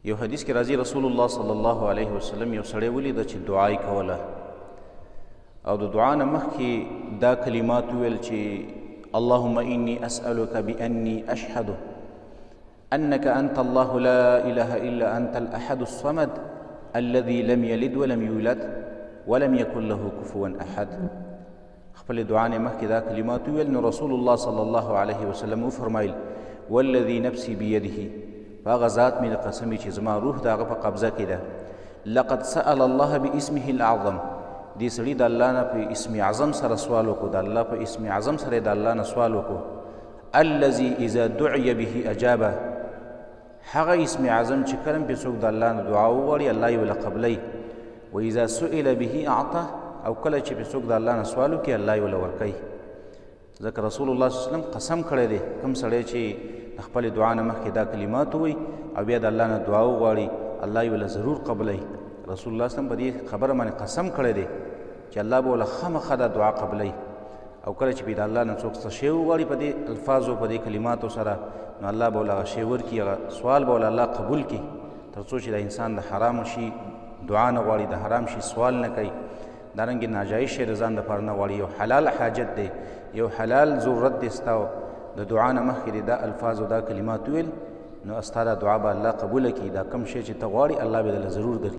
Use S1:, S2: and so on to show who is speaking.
S1: یو حدیث کې راځي رسول الله صلی الله علیه وسلم یو سړی ولیده چې دعا یې کوله او د دعا نه مخکې دا کلمات ویل چې اللهم إني أسألك بأني أشهد أنك أنت الله لا إله إلا أنت الأحد الصمد الذي لم يلد ولم يولد ولم يكن له كفوا أحد. خپل دعا نه مخکې دا کلمات ویل نو رسول الله صلی الله علیه وسلم وفرمایل والذي نفسي بيده، هغه ذات مې د قسم چې زما روح د هغه په قبضه کې ده، لقد سأل الله باسمه الأعظم، دې سړي د الله نه په اسم اعظم سره سوال وکړو، د الله په اسم اعظم سره د الله نه سوال وکړو. الذي اذا دعي به اجابه، هغه اسم اعظم چې کله پې څوک د الله نه دعا وغواړي الله یې ورله قبلوي. و اذا سئل به اعطه، او کله چې پې څوک د الله نه سوال وکړي الله یې ورله ورکوي. ځکه رسول الله صلی الله علیه وسلم قسم کړی دی کوم سړی چې د خپلې دعا نه مخکې دا کلمات ووایي او بیا د الله نه دعا وغواړي الله یې ورله ضرور قبلوي. رسول الله صلی الله علیه وسلم په دې خبره باندې قسم کړی دی چې الله به ورله خامخا دا دعا قبلوي. او کله چې د الله نه څوک څه شی وغواړي په دې الفاظو په دې کلماتو سره نو الله به ورله هغه شی ورکړي، هغه سوال به ورله الله قبول کړي، تر څو چې د انسان د حرامو شي دعا نه غواړي، د حرام شي سوال نه کوي، دارنګې ناجایز شی د ځان دپاره نه غواړي. یو حلال حاجت دی، یو حلال ضرورت دی ستا د دعا نه مخکې دا الفاظ او دا کلمات ویل نو ستا دا دعا به الله قبوله کړي. دا کم شی چې ته غواړي الله به درله ضرور درکړي.